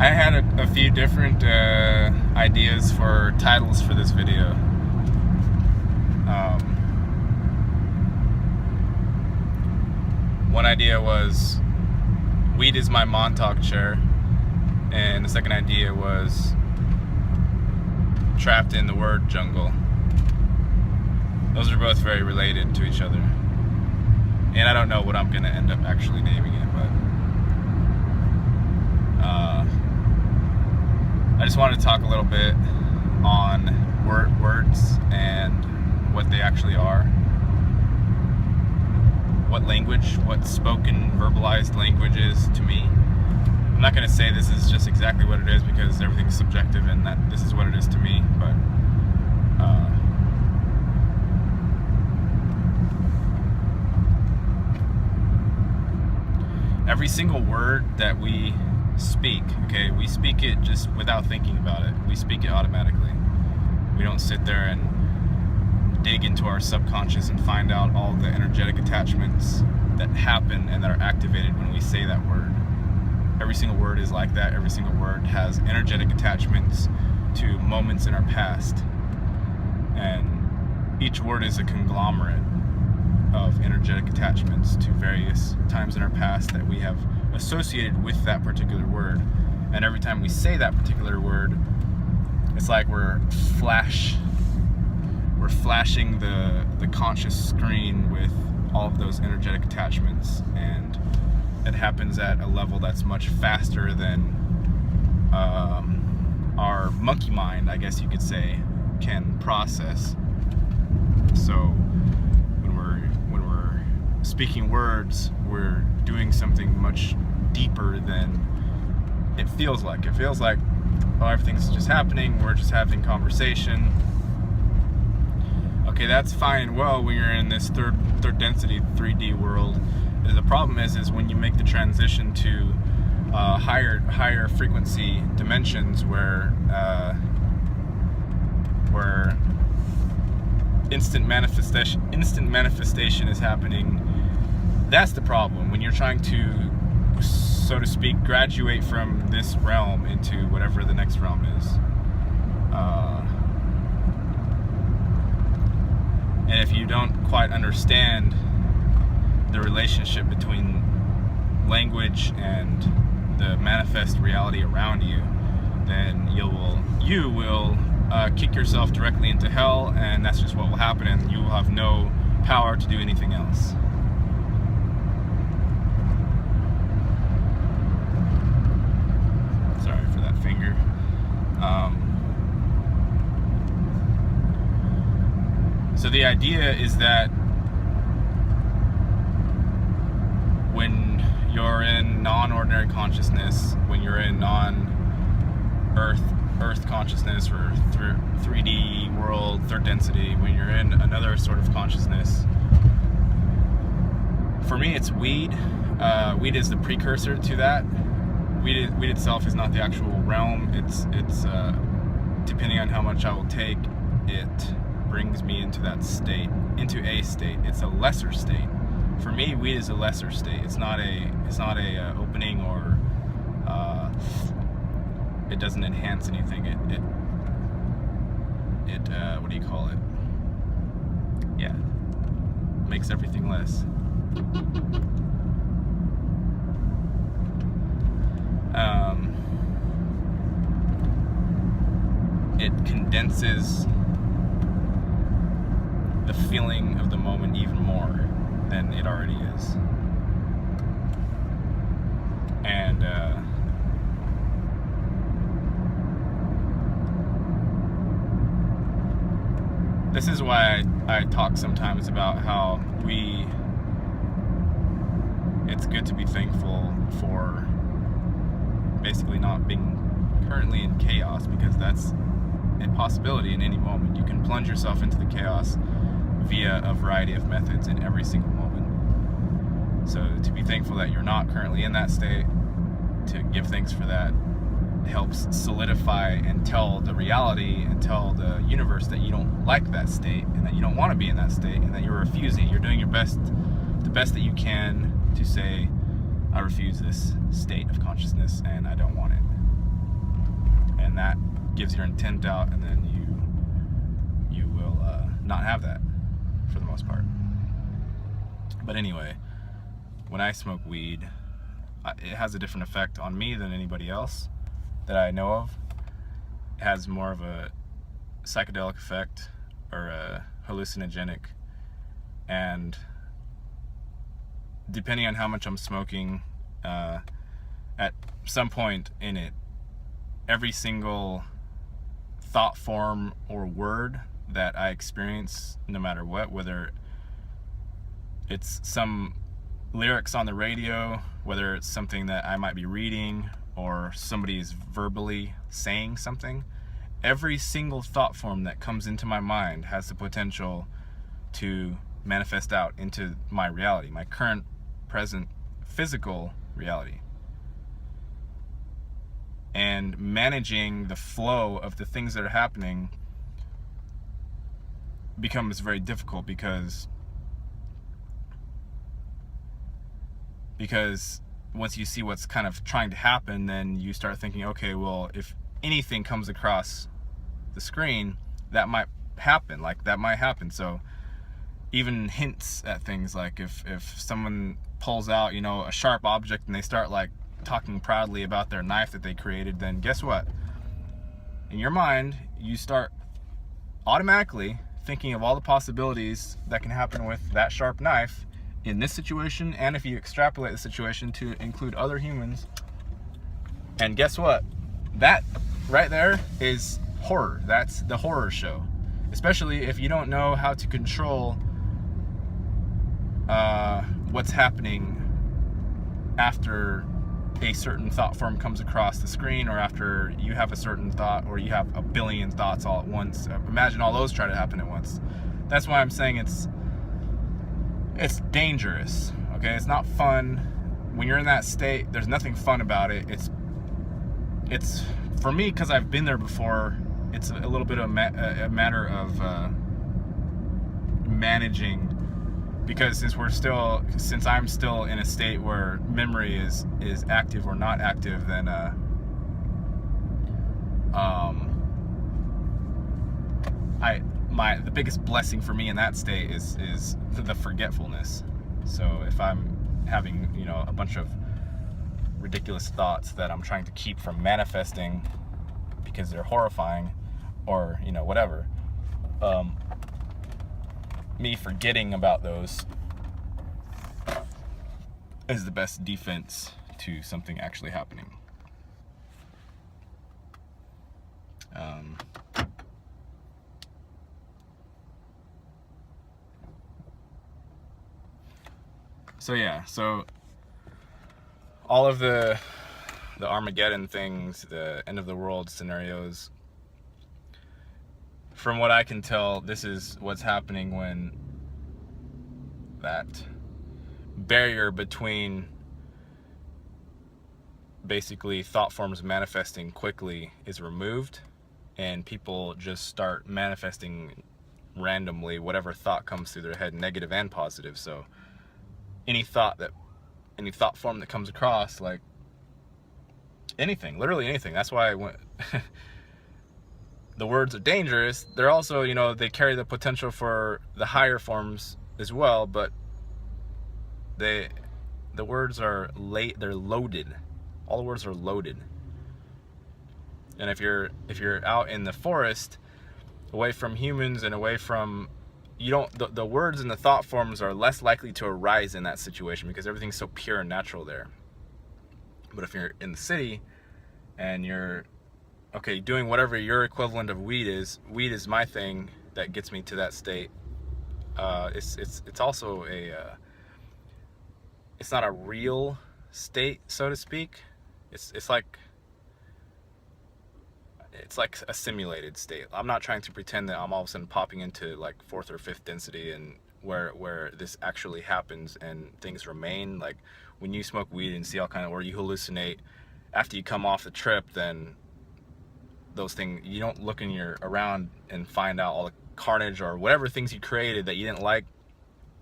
I had a few different ideas for titles for this video. One idea was weed is my Montauk chair, and the second idea was trapped in the word jungle. Those are both very related to each other, and I don't know what I'm going to end up actually naming it, but I just wanted to talk a little bit on words and what they actually are. What language, what spoken, verbalized language is to me. I'm not going to say this is just exactly what it is, because everything's subjective and that this is what it is to me, but every single word that we speak, okay, we speak it just without thinking about it. We speak it automatically. We don't sit there and dig into our subconscious and find out all the energetic attachments that happen and that are activated when we say that word. Every single word is like that. Every single word has energetic attachments to moments in our past, and each word is a conglomerate of energetic attachments to various times in our past that we have associated with that particular word. And every time we say that particular word, it's like we're flashing the conscious screen with all of those energetic attachments, and it happens at a level that's much faster than our monkey mind, I guess you could say, can process. So when we're speaking words, we're doing something much deeper than it feels like. It feels like, oh, everything's just happening, we're just having conversation. Okay, that's fine and well when you're in this third density 3D world. The problem is when you make the transition to higher frequency dimensions where instant manifestation is happening. That's the problem. When you're trying to, so to speak, graduate from this realm into whatever the next realm is. And if you don't quite understand the relationship between language and the manifest reality around you, then you will kick yourself directly into hell, and that's just what will happen, and you will have no power to do anything else. Sorry for that finger. So the idea is that when you're in non-ordinary consciousness, when you're in non-earth consciousness, or 3D world, third density, when you're in another sort of consciousness, for me it's weed. Weed is the precursor to that. Weed itself is not the actual realm. It's depending on how much I will take, it brings me into that state, into a state. It's a lesser state. For me, weed is a lesser state. It's not a opening, or it doesn't enhance anything. It what do you call it? Yeah, makes everything less. It condenses the feeling of the moment even more than it already is. And this is why I talk sometimes about how it's good to be thankful for basically not being currently in chaos, because that's a possibility in any moment. You can plunge yourself into the chaos via a variety of methods in every single moment. So to be thankful that you're not currently in that state, to give thanks for that, helps solidify and tell the reality and tell the universe that you don't like that state, and that you don't want to be in that state, and that you're refusing. You're doing your best, the best that you can, to say, I refuse this state of consciousness and I don't want it. and that gives your intent out, and then you will not have that for the most part. But anyway, when I smoke weed, it has a different effect on me than anybody else that I know of. It has more of a psychedelic effect, or a hallucinogenic, and depending on how much I'm smoking, at some point in it, every single thought form or word that I experience, no matter what, whether it's some lyrics on the radio, whether it's something that I might be reading, or somebody's verbally saying something, every single thought form that comes into my mind has the potential to manifest out into my reality, my current, present, physical reality. And managing the flow of the things that are happening becomes very difficult, because once you see what's kind of trying to happen, then you start thinking, okay, well, if anything comes across the screen, that might happen. So even hints at things, like if someone pulls out, a sharp object, and they start like talking proudly about their knife that they created, then guess what? In your mind, you start automatically thinking of all the possibilities that can happen with that sharp knife in this situation, and if you extrapolate the situation to include other humans. And guess what? That right there is horror. That's the horror show. Especially if you don't know how to control what's happening after a certain thought form comes across the screen, or after you have a certain thought, or you have a billion thoughts all at once. Imagine all those try to happen at once. That's why I'm saying it's dangerous. Okay, it's not fun. When you're in that state, there's nothing fun about it. It's for me, because I've been there before, it's a little bit of a matter of managing, because since I'm still in a state where memory is active or not active, then the biggest blessing for me in that state is the forgetfulness. So if I'm having a bunch of ridiculous thoughts that I'm trying to keep from manifesting because they're horrifying, or whatever, me forgetting about those is the best defense to something actually happening. So all of the Armageddon things, the end of the world scenarios, from what I can tell, this is what's happening when that barrier between basically thought forms manifesting quickly is removed, and people just start manifesting randomly whatever thought comes through their head, negative and positive. So any thought form that comes across, like anything, literally anything. That's why the words are dangerous. They're also, they carry the potential for the higher forms as well, but the words are they're loaded. All the words are loaded. And if you're out in the forest, away from humans and away from, the words and the thought forms are less likely to arise in that situation, because everything's so pure and natural there. But if you're in the city and you're doing whatever your equivalent of weed is my thing that gets me to that state. It's also it's not a real state, so to speak. It's like a simulated state. I'm not trying to pretend that I'm all of a sudden popping into like 4th or 5th density, and where this actually happens and things remain. Like when you smoke weed and see all kind of, or you hallucinate after you come off the trip, then those things, you don't look around and find out all the carnage or whatever things you created that you didn't like.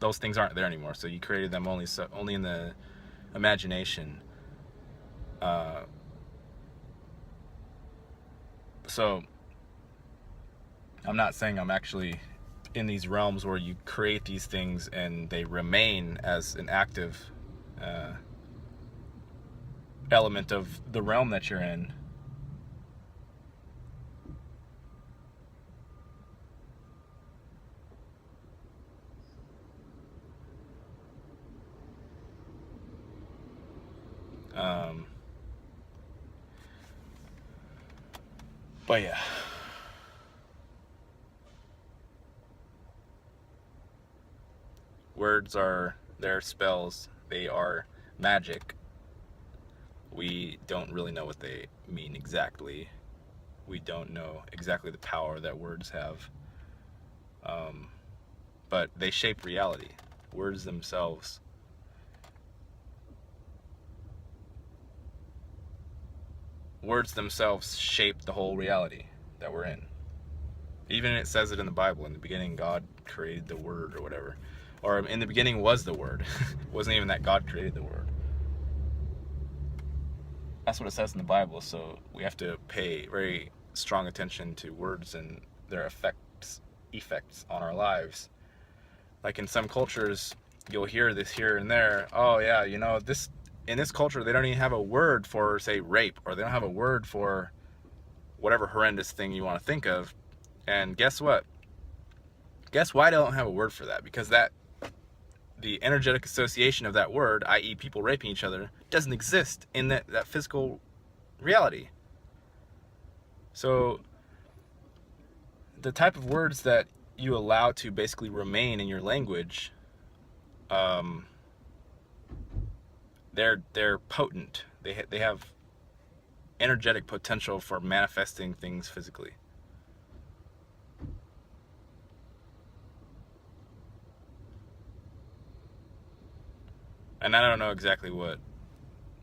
Those things aren't there anymore. So you created them only in the imagination. So I'm not saying I'm actually in these realms where you create these things and they remain as an active element of the realm that you're in. But yeah. Words are their spells. They are magic. We don't really know what they mean exactly. We don't know exactly the power that words have. But they shape reality. Words themselves. Words themselves shape the whole reality that we're in. Even it says it in the Bible. In the beginning, God created the Word or whatever. Or in the beginning was the Word. It wasn't even that God created the Word. That's what it says in the Bible. So we have to pay very strong attention to words and their effects on our lives. Like in some cultures, you'll hear this here and there. Oh yeah, you know, this in this culture they don't even have a word for, say, rape, or they don't have a word for whatever horrendous thing you want to think of. And guess what? Guess why they don't have a word for that? Because the energetic association of that word, i.e. people raping each other, doesn't exist in that physical reality. So the type of words that you allow to basically remain in your language, they're potent. They have energetic potential for manifesting things physically. And I don't know exactly what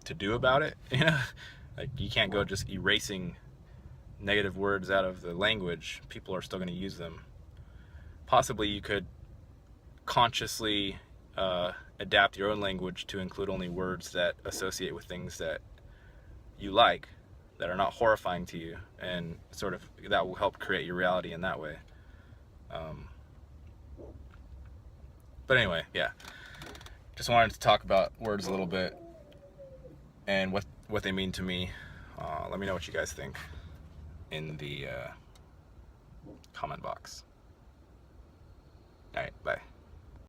to do about it, you know? Like, you can't go just erasing negative words out of the language. People are still going to use them. Possibly you could consciously adapt your own language to include only words that associate with things that you like, that are not horrifying to you, and sort of that will help create your reality in that way. But anyway, yeah. Just wanted to talk about words a little bit and what they mean to me. Let me know what you guys think in the comment box. All right, bye.